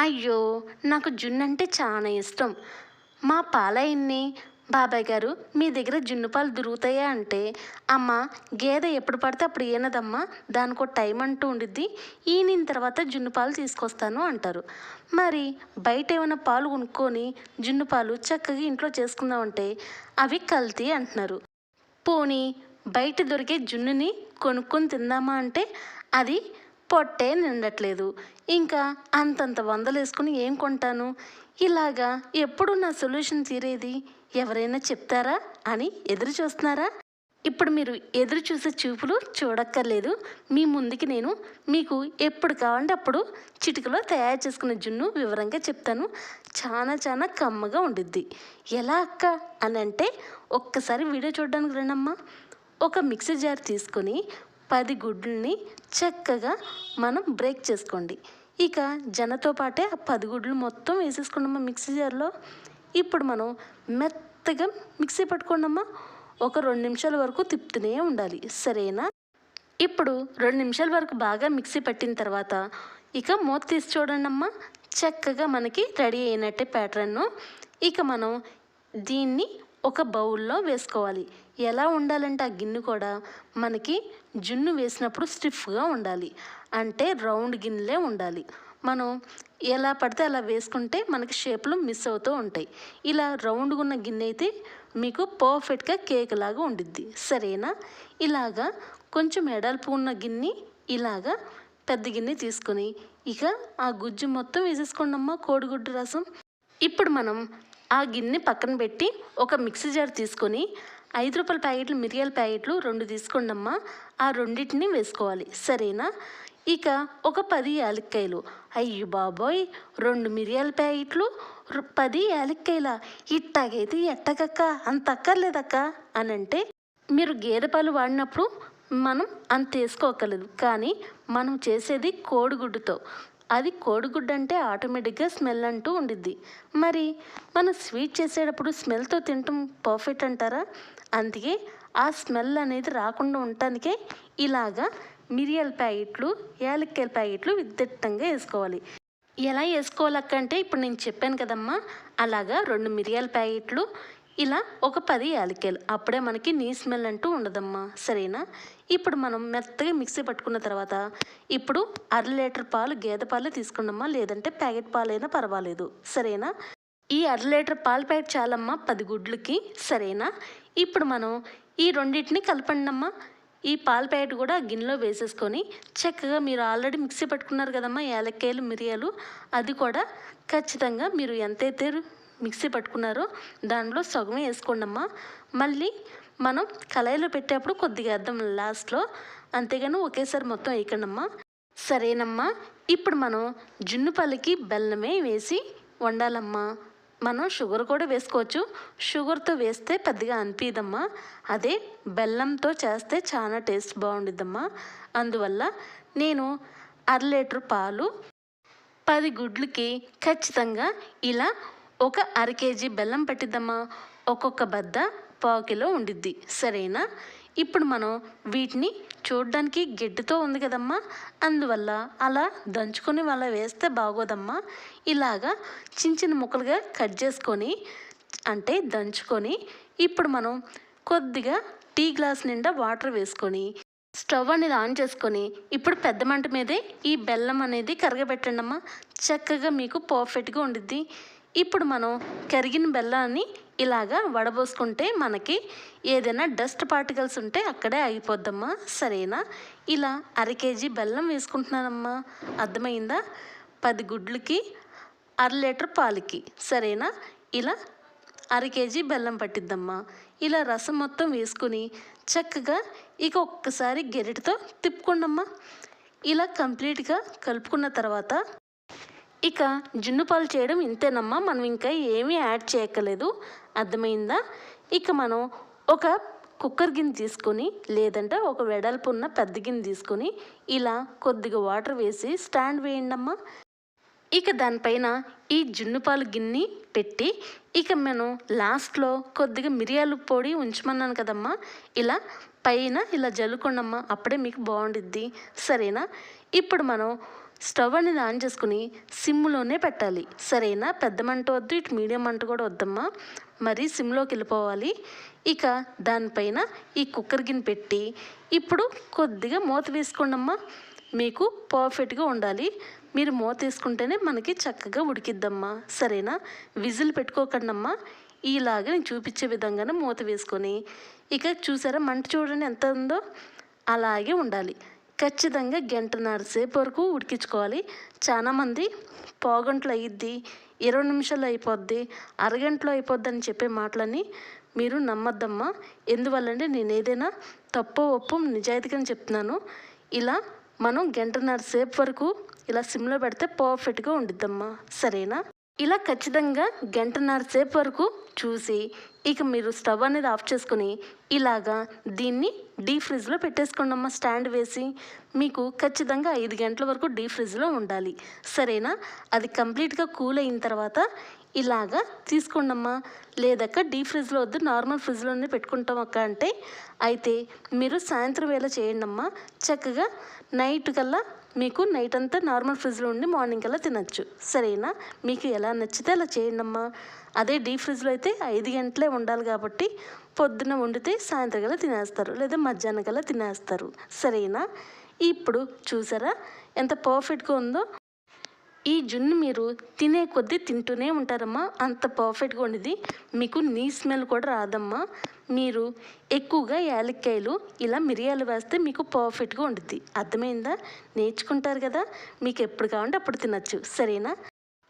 అయ్యో! నాకు జున్నంటే చాలా ఇష్టం. మా పాలయన్ని, "బాబాయ్ గారు మీ దగ్గర జున్ను పాలు దొరుకుతాయా?" అంటే, "అమ్మ గేదె ఎప్పుడు పడితే అప్పుడు ఈనదమ్మా. దానికో టైం అంటూ ఉండిద్ది. ఈనిన తర్వాత జున్ను పాలు తీసుకొస్తాను" అంటారు. మరి బయట ఏమైనా పాలు కొనుక్కొని జున్ను పాలు చక్కగా ఇంట్లో చేసుకుందామంటే అవి కల్తీ అంటున్నారు. పోనీ బయట దొరికే జున్నుని కొనుక్కొని తిందామా అంటే అది పొట్టే నిండట్లేదు. ఇంకా అంతంత వందలేసుకుని ఏం కొంటాను? ఇలాగా ఎప్పుడు నా సొల్యూషన్ తీరేది? ఎవరైనా చెప్తారా అని ఎదురు చూస్తున్నారా? ఇప్పుడు మీరు ఎదురు చూసే చూపులు చూడక్కర్లేదు. మీ ముందుకి నేను మీకు ఎప్పుడు కావాలంటే అప్పుడు చిటికలో తయారు చేసుకునే జున్ను వివరంగా చెప్తాను. చాలా చాలా కమ్మగా ఉండిద్ది. ఎలా అక్క అని అంటే ఒక్కసారి వీడియో చూడడానికి రండమ్మా. ఒక మిక్సీ జార్ తీసుకొని 10 గుడ్లని చక్కగా మనం బ్రేక్ చేసుకోండి. ఇక జనతో పాటే ఆ 10 గుడ్లు మొత్తం వేసేసుకోండమ్మా మిక్సీ జార్లో. ఇప్పుడు మనం మెత్తగా మిక్సీ పట్టుకోండమ్మా. ఒక 2 నిమిషాల వరకు తిప్పుతూనే ఉండాలి, సరేనా? ఇప్పుడు 2 నిమిషాల వరకు బాగా మిక్సీ పట్టిన తర్వాత ఇక మూత తీసి చూడండమ్మా. చక్కగా మనకి రెడీ అయినట్టే ప్యాటర్ను. ఇక మనం దీన్ని ఒక బౌల్లో వేసుకోవాలి. ఎలా ఉండాలంటే ఆ గిన్నె కూడా మనకి జున్ను వేసినప్పుడు స్టిఫ్గా ఉండాలి. అంటే రౌండ్ గిన్నెలే ఉండాలి. మనం ఎలా పడితే అలా వేసుకుంటే మనకి షేప్లు మిస్ అవుతూ ఉంటాయి. ఇలా రౌండ్గా ఉన్న గిన్నె అయితే మీకు పర్ఫెక్ట్గా కేక్ లాగా ఉండిద్ది, సరేనా? ఇలాగా కొంచెం ఎడల్పు ఉన్న గిన్నె ఇలాగా పెద్ద గిన్నె తీసుకొని ఇక ఆ గుజ్జు మొత్తం వేసేసుకోండమ్మా, కోడిగుడ్డు రసం. ఇప్పుడు మనం ఆ గిన్నె పక్కన పెట్టి ఒక మిక్సీ జార్ తీసుకొని 5 రూపాయల ప్యాకెట్లు మిరియాల ప్యాకెట్లు 2 తీసుకోండమ్మా. ఆ రెండింటిని వేసుకోవాలి, సరేనా? ఇక ఒక 10 యాలక్కాయలు. అయ్యో బాబోయ్! 2 మిరియాల ప్యాకెట్లు 10 యాలక్కాయల, ఇట్టాగైతే ఎట్టగక్క, అంత అక్కర్లేదక్క అని అంటే మీరు గేదె పాలు వాడినప్పుడు మనం అంత వేసుకోకర్లేదు. కానీ మనం చేసేది కోడిగుడ్డుతో. అది కోడిగుడ్డు అంటే ఆటోమేటిక్గా స్మెల్ అంటూ ఉండిద్ది. మరి మనం స్వీట్ చేసేటప్పుడు స్మెల్తో తినటం పర్ఫెక్ట్ అంటారా? అందుకే ఆ స్మెల్ అనేది రాకుండా ఉండటానికే ఇలాగా మిరియాల ప్యాకెట్లు, యాలక్కాయల ప్యాకెట్లు విద్యుత్తంగా వేసుకోవాలి. ఎలా వేసుకోవాలక్క అంటే ఇప్పుడు నేను చెప్పాను కదమ్మా, అలాగా 2 మిరియాల ప్యాకెట్లు, ఇలా ఒక 10 యాలక్కాయలు. అప్పుడే మనకి నీ స్మెల్ అంటూ ఉండదమ్మా, సరేనా? ఇప్పుడు మనం మెత్తగా మిక్సీ పట్టుకున్న తర్వాత ఇప్పుడు 1/2 లీటర్ పాలు గేదె పాలు తీసుకున్నామ్మా, లేదంటే ప్యాకెట్ పాలైనా పర్వాలేదు, సరేనా? ఈ 1/2 లీటర్ పాల ప్యాకెట్ చాలమ్మా 10 గుడ్లకి, సరేనా? ఇప్పుడు మనం ఈ రెండింటిని కలపండమ్మా. ఈ పాల ప్యాకెట్ కూడా గిన్నెలో వేసేసుకొని చక్కగా మీరు ఆల్రెడీ మిక్సీ పట్టుకున్నారు కదమ్మా యాలక్కాయలు, మిరియాలు, అది కూడా ఖచ్చితంగా మీరు ఎంతైతే మిక్సీ పట్టుకున్నారో దానిలో సగమే వేసుకోండమ్మా. మళ్ళీ మనం కళాయిలో పెట్టేప్పుడు కొద్దిగా వేద్దాం లాస్ట్లో, అంతేగాని ఒకేసారి మొత్తం వేయకండమ్మా, సరేనమ్మా? ఇప్పుడు మనం జున్ను పాలకి బెల్లమే వేసి వండాలమ్మా. మనం షుగర్ కూడా వేసుకోవచ్చు. షుగర్తో వేస్తే పెద్దగా అనిపించదమ్మా. అదే బెల్లంతో చేస్తే చాలా టేస్ట్ బాగుండిద్దమ్మా. అందువల్ల నేను 1/2 లీటర్ పాలు 10 గుడ్లకి ఖచ్చితంగా ఇలా ఒక 1/2 కేజీ బెల్లం పట్టిద్దమ్మా. ఒక్కొక్క బద్ద 1/4 కిలో ఉండిద్ది, సరేనా? ఇప్పుడు మనం వీటిని చూడడానికి గడ్డితో ఉంది కదమ్మా, అందువల్ల అలా దంచుకొని అలా వేస్తే బాగోదమ్మా. ఇలాగా చిన్న చిన్న ముక్కలుగా కట్ చేసుకొని అంటే దంచుకొని ఇప్పుడు మనం కొద్దిగా టీ గ్లాస్ నిండా వాటర్ వేసుకొని స్టవ్ అనేది ఆన్ చేసుకొని ఇప్పుడు పెద్ద మంట మీదే ఈ బెల్లం అనేది కరగబెట్టండి అమ్మా. చక్కగా మీకు పర్ఫెక్ట్గా ఉండిద్ది. ఇప్పుడు మనం కరిగిన బెల్లాన్ని ఇలాగా వడబోసుకుంటే మనకి ఏదైనా డస్ట్ పార్టికల్స్ ఉంటే అక్కడే ఆగిపోద్దమ్మా, సరేనా? ఇలా 1/2 కేజీ బెల్లం వేసుకుంటున్నానమ్మా, అర్థమైందా? 10 గుడ్లకి 1/2 లీటర్ పాలకి, సరేనా? ఇలా 1/2 కేజీ బెల్లం పట్టిద్దమ్మా. ఇలా రసం మొత్తం వేసుకుని చక్కగా ఇక ఒక్కసారి గెరిటతో తిప్పుకోండమ్మా. ఇలా కంప్లీట్గా కలుపుకున్న తర్వాత ఇక జున్ను పాలు చేయడం ఇంతేనమ్మా, మనం ఇంకా ఏమీ యాడ్ చేయక్కర్లేదు, అర్థమైందా? ఇక మనం ఒక కుక్కర్ గిన్నె తీసుకొని లేదంటే ఒక వెడల్పు ఉన్న పెద్ద గిన్నె తీసుకొని ఇలా కొద్దిగా వాటర్ వేసి స్టాండ్ వేయండమ్మా. ఇక దానిపైన ఈ జున్ను పాలు గిన్నె పెట్టి ఇక మనం లాస్ట్లో కొద్దిగా మిరియాల పొడి ఉంచమన్నాను కదమ్మా, ఇలా పైన ఇలా జల్లుకోండమ్మా, అప్పుడే మీకు బాగుండిద్ది, సరేనా? ఇప్పుడు మనం స్టవ్ అనేది ఆన్ చేసుకుని సిమ్లోనే పెట్టాలి, సరేనా? పెద్ద మంట వద్దు, ఇటు మీడియం మంట కూడా వద్దమ్మా, మరి సిమ్లోకి వెళ్ళిపోవాలి. ఇక దానిపైన ఈ కుక్కర్ గిన్నె పెట్టి ఇప్పుడు కొద్దిగా మూత వేసుకోండమ్మా. మీకు పర్ఫెక్ట్గా ఉండాలి. మీరు మూత వేసుకుంటేనే మనకి చక్కగా ఉడికిద్దమ్మా, సరేనా? విజిల్ పెట్టుకోకండమ్మా. ఇలాగ నేను చూపించే విధంగానే మూత వేసుకొని ఇక చూసారా మంట చూడండి ఎంత ఉందో, అలాగే ఉండాలి. ఖచ్చితంగా గంటన్నర సేపు వరకు ఉడికించుకోవాలి. చాలామంది పావుగంటలు అయ్యిద్ది, 20 నిమిషాలు అయిపోద్ది, అరగంటలో అయిపోద్ది అని చెప్పే మాటలని మీరు నమ్మద్దమ్మా. ఎందువల్లంటే నేను ఏదైనా తప్పో ఒప్పో నిజాయితీగా చెప్తున్నాను. ఇలా మనం గంటన్నర సేపు వరకు ఇలా సిమ్లో పెడితే పర్ఫెక్ట్గా ఉండిద్దమ్మా, సరేనా? ఇలా ఖచ్చితంగా గంటన్నర సేపు వరకు చూసి ఇక మీరు స్టవ్ అనేది ఆఫ్ చేసుకుని ఇలాగా దీన్ని డీప్ ఫ్రిడ్జ్లో పెట్టేసుకోండి అమ్మ. స్టాండ్ వేసి మీకు ఖచ్చితంగా 5 గంటల వరకు డీప్ ఫ్రిడ్జ్లో ఉండాలి, సరేనా? అది కంప్లీట్గా కూల్ అయిన తర్వాత ఇలాగా తీసుకోండి అమ్మ. లేదక్క డీప్ ఫ్రిడ్జ్లో వద్దు, నార్మల్ ఫ్రిడ్జ్లోనే పెట్టుకుంటాం అక్క అంటే అయితే మీరు సాయంత్రం వేళ చేయండి అమ్మ. చక్కగా నైట్ కల్లా మీకు నైట్ అంతా నార్మల్ ఫ్రిడ్జ్లో ఉండి మార్నింగ్ కల్లా తినచ్చు, సరేనా? మీకు ఎలా నచ్చితే అలా చేయండి అమ్మ. అదే డీప్ ఫ్రిడ్జ్లో అయితే 5 గంటలే ఉండాలి కాబట్టి పొద్దున వండితే సాయంత్రం కల్లా తినేస్తారు, లేదా మధ్యాహ్నం కల్లా తినేస్తారు, సరేనా? ఇప్పుడు చూసారా ఎంత పర్ఫెక్ట్గా ఉందో. ఈ జున్ను మీరు తినే కొద్దీ తింటూనే ఉంటారమ్మా, అంత పర్ఫెక్ట్గా ఉండేది. మీకు నీ స్మెల్ కూడా రాదమ్మా. మీరు ఎక్కువగా యాలక్కాయలు ఇలా మిరియాలు వేస్తే మీకు పర్ఫెక్ట్గా ఉంటుంది. అర్థమైందా? నేర్చుకుంటారు కదా, మీకు ఎప్పుడు కావాలంటే అప్పుడు తినచ్చు, సరేనా?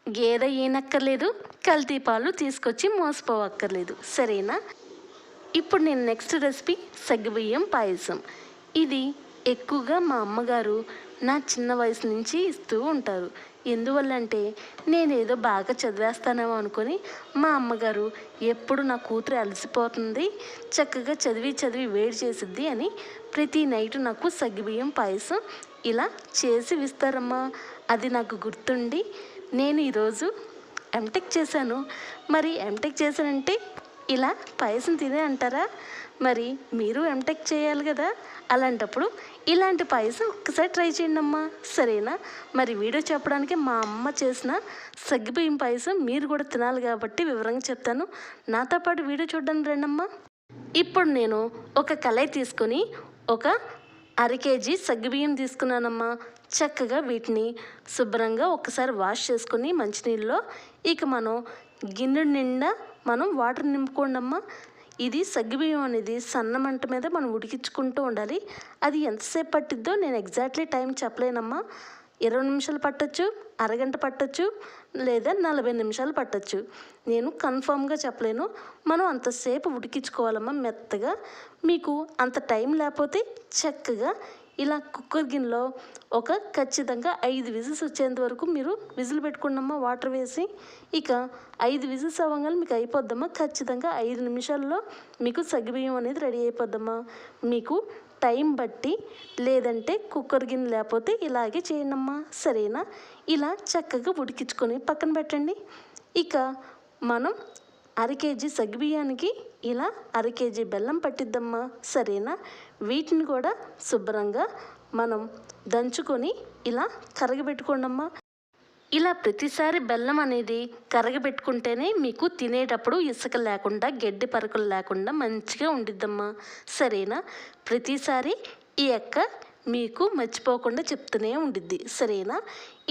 గేదె ఈనక్కర్లేదు, కల్తీ పాలు తీసుకొచ్చి మోసపోవక్కర్లేదు, సరేనా? ఇప్పుడు నేను నెక్స్ట్ రెసిపీ సగ్గుబియ్యం పాయసం. ఇది ఎక్కువగా మా అమ్మగారు నా చిన్న వయసు నుంచి ఇస్తూ ఉంటారు. ఎందువల్లంటే నేనేదో బాగా చదివేస్తానేమో అనుకొని మా అమ్మగారు ఎప్పుడు నా కూతురు అలసిపోతుంది, చక్కగా చదివి వేడి చేసిద్ది అని ప్రతి నైట్ నాకు సగ్గుబియ్యం పాయసం ఇలా చేసి ఇస్తారమ్మా. అది నాకు గుర్తుండి నేను ఈరోజు ఎంటెక్ చేశాను. మరి ఎంటెక్ చేశానంటే ఇలా పాయసం తినే అంటారా? మరి మీరు ఎంటెక్ చేయాలి కదా, అలాంటప్పుడు ఇలాంటి పాయసం ఒక్కసారి ట్రై చేయండి అమ్మా, సరేనా? మరి వీడియో చెప్పడానికి మా అమ్మ చేసిన సగ్గుబియ్యం పాయసం మీరు కూడా తినాలి కాబట్టి వివరంగా చెప్తాను. నాతో పాటు వీడియో చూడడానికి రండమ్మా. ఇప్పుడు నేను ఒక కళాయి తీసుకొని ఒక 1/2 కేజీ సగ్గుబియ్యం తీసుకున్నానమ్మా. చక్కగా వీటిని శుభ్రంగా ఒకసారి వాష్ చేసుకుని మంచినీళ్ళలో ఇక మనం గిన్నె నిండా మనం వాటర్ నింపుకోండమ్మా. ఇది సగ్గుబియ్యం అనేది సన్న మంట మీద మనం ఉడికించుకుంటూ ఉండాలి. అది ఎంతసేపు పట్టిద్దో నేను ఎగ్జాక్ట్లీ టైం చెప్పలేనమ్మా. 20 నిమిషాలు పట్టచ్చు, అరగంట పట్టచ్చు, లేదా 40 నిమిషాలు పట్టచ్చు. నేను కన్ఫామ్గా చెప్పలేను. మనం అంతసేపు ఉడికించుకోవాలమ్మా మెత్తగా. మీకు అంత టైం లేకపోతే చక్కగా ఇలా కుక్కర్ గిన్నెలో ఒక ఖచ్చితంగా 5 విజిల్స్ వచ్చేంత వరకు మీరు విజిల్ పెట్టుకోండమ్మా వాటర్ వేసి. ఇక 5 విజిల్స్ అవ్వగానే మీకు అయిపోద్దమ్మా. ఖచ్చితంగా 5 నిమిషాల్లో మీకు సగ్గుబియ్యం అనేది రెడీ అయిపోద్దమ్మా. మీకు టైం బట్టి, లేదంటే కుక్కర్ గిన్నె లేకపోతే ఇలాగే చేయండమ్మా, సరేనా? ఇలా చక్కగా ఉడికించుకొని పక్కన పెట్టండి. ఇక మనం 1/2 కేజీ సగ్గుబియ్యానికి ఇలా 1/2 కేజీ బెల్లం పట్టిద్దమ్మా, సరేనా? వీటిని కూడా శుభ్రంగా మనం దంచుకొని ఇలా కరగబెట్టుకోండమ్మా. ఇలా ప్రతిసారి బెల్లం అనేది కరగబెట్టుకుంటేనే మీకు తినేటప్పుడు ఇసుక లేకుండా, గడ్డి పరకలు లేకుండా మంచిగా ఉండిద్దమ్మా, సరేనా? ప్రతిసారి ఈ మీకు మర్చిపోకుండా చెప్తూనే ఉండిద్ది, సరేనా?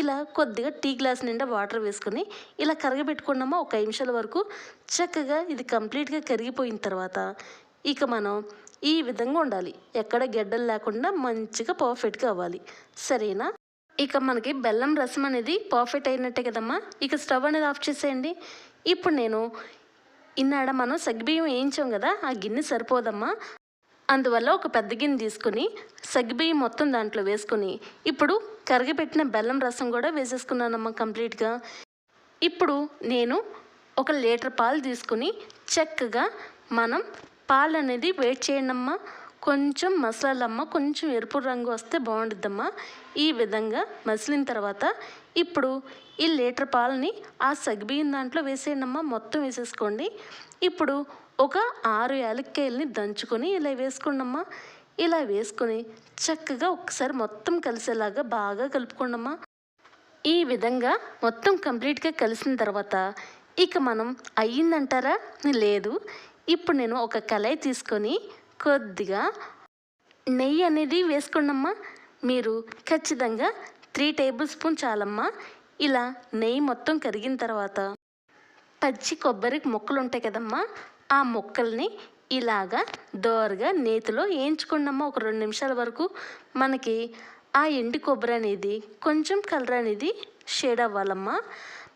ఇలా కొద్దిగా టీ గ్లాస్ నిండా వాటర్ వేసుకొని ఇలా కరగబెట్టుకున్నామా 1 నిమిషాల వరకు. చక్కగా ఇది కంప్లీట్గా కరిగిపోయిన తర్వాత ఇక మనం ఈ విధంగా ఉండాలి, ఎక్కడ గడ్డలు లేకుండా మంచిగా పర్ఫెక్ట్గా అవ్వాలి, సరేనా? ఇక మనకి బెల్లం రసం అనేది పర్ఫెక్ట్ అయినట్టే కదమ్మా. ఇక స్టవ్ అనేది ఆఫ్ చేసేయండి. ఇప్పుడు నేను ఇన్నాడ మనం సగ్గుబియ్యం వేయించాం కదా, ఆ గిన్నె సరిపోదమ్మా. అందువల్ల ఒక పెద్ద గిన్నె తీసుకుని సగ్గుబియ్యం మొత్తం దాంట్లో వేసుకొని ఇప్పుడు కరిగిపెట్టిన బెల్లం రసం కూడా వేసేసుకున్నానమ్మా కంప్లీట్గా. ఇప్పుడు నేను 1 లీటర్ పాలు తీసుకుని చక్కగా మనం పాలు అనేది వేడి చేయండమ్మా. కొంచెం మసాలమ్మ, కొంచెం ఎరుపు రంగు వస్తే బాగుంటుందమ్మా. ఈ విధంగా మసిలిన తర్వాత ఇప్పుడు ఈ లీటర్ పాలని ఆ సగ్గుబియ్యం దాంట్లో వేసేయండమ్మా, మొత్తం వేసేసుకోండి. ఇప్పుడు ఒక 6 యాలక్కాయలని దంచుకొని ఇలా వేసుకోండమ్మా. ఇలా వేసుకొని చక్కగా ఒకసారి మొత్తం కలిసేలాగా బాగా కలుపుకోండమ్మా. ఈ విధంగా మొత్తం కంప్లీట్గా కలిసిన తర్వాత ఇక మనం అయ్యిందంటారా? లేదు. ఇప్పుడు నేను ఒక కళాయి తీసుకొని కొద్దిగా నెయ్యి అనేది వేసుకోండమ్మా. మీరు ఖచ్చితంగా 3 టేబుల్ స్పూన్ చాలమ్మా. ఇలా నెయ్యి మొత్తం కరిగిన తర్వాత పచ్చి కొబ్బరి ముక్కలు ఉంటాయి కదమ్మా, ఆ ముక్కల్ని ఇలాగా దోరగా నేతిలో వేయించుకోండమ్మా. ఒక 2 నిమిషాల వరకు మనకి ఆ ఎండు కొబ్బరి అనేది కొంచెం కలర్ అనేది షేడ్ అవ్వాలమ్మా.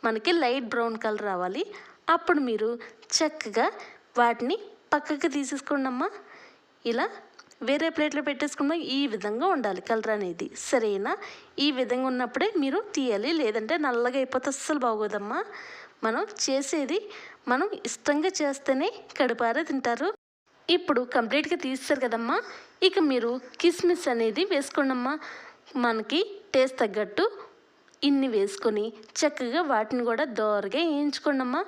మనకి లైట్ బ్రౌన్ కలర్ రావాలి. అప్పుడు మీరు చక్కగా వాటిని పక్కకి తీసేసుకోండమ్మా. ఇలా వేరే ప్లేట్లో పెట్టేసుకున్న ఈ విధంగా ఉండాలి కలర్ అనేది, సరేనా? ఈ విధంగా ఉన్నప్పుడే మీరు తీయాలి, లేదంటే నల్లగా అయిపోతే అస్సలు బాగోదమ్మా. మనం చేసేది మనం ఇష్టంగా చేస్తేనే కడుపారా తింటారు. ఇప్పుడు కంప్లీట్గా తీస్తారు కదమ్మా. ఇక మీరు కిస్మిస్ అనేది వేసుకోండమ్మా. మనకి టేస్ట్ తగ్గట్టు ఇన్ని వేసుకొని చక్కగా వాటిని కూడా దోరగా వేయించుకోండమ్మా.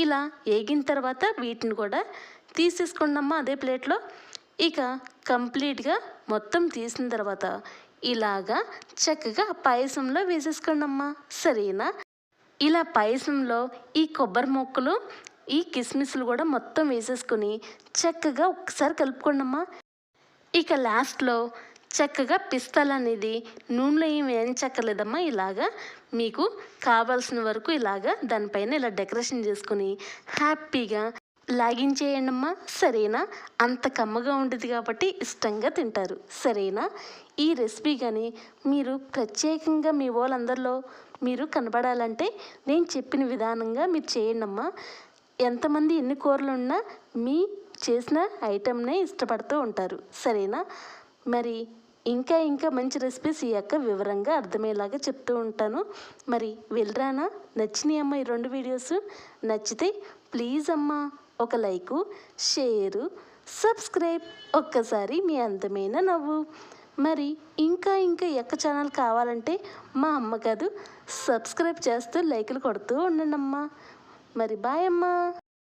ఇలా వేగిన తర్వాత వీటిని కూడా తీసేసుకోండమ్మా అదే ప్లేట్లో. ఇక కంప్లీట్గా మొత్తం తీసిన తర్వాత ఇలాగా చక్కగా పాయసంలో వేసేసుకోండమ్మా, సరేనా? ఇలా పాయసంలో ఈ కొబ్బరి ముక్కలు ఈ కిస్మిస్లు కూడా మొత్తం వేసేసుకొని చక్కగా ఒక్కసారి కలుపుకోండమ్మా. ఇక లాస్ట్లో చక్కగా పిస్తాలు అనేది నూనెలో ఏం వేయించక్కర్లేదమ్మా. ఇలాగా మీకు కావాల్సిన వరకు ఇలాగా దానిపైన ఇలా డెకరేషన్ చేసుకుని హ్యాపీగా లాగించేయండమ్మా, సరేనా? అంత కమ్మగా ఉంటుంది కాబట్టి ఇష్టంగా తింటారు, సరేనా? ఈ రెసిపీ కానీ మీరు ప్రత్యేకంగా మీ వాళ్ళందరిలో మీరు కనబడాలంటే నేను చెప్పిన విధానంగా మీరు చేయండమ్మా. ఎంతమంది ఎన్ని కూరలు ఉన్నా మీ చేసిన ఐటెంనే ఇష్టపడుతూ ఉంటారు, సరేనా? మరి ఇంకా మంచి రెసిపీస్ ఈ యొక్క వివరంగా అర్థమయ్యేలాగా చెప్తూ ఉంటాను. మరి వెళ్ళరానా? నచ్చినాయి అమ్మ ఈ 2 వీడియోస్? నచ్చితే ప్లీజ్ అమ్మా ఒక లైకు, షేరు, సబ్స్క్రైబ్, ఒక్కసారి మీ అందమైన నవ్వు. మరి ఇంకా ఎక్క ఛానల్ కావాలంటే మా అమ్మ కాదు, సబ్స్క్రైబ్ చేస్తూ లైకులు కొడుతూ ఉండండి అమ్మా. మరి బాయ్ అమ్మా.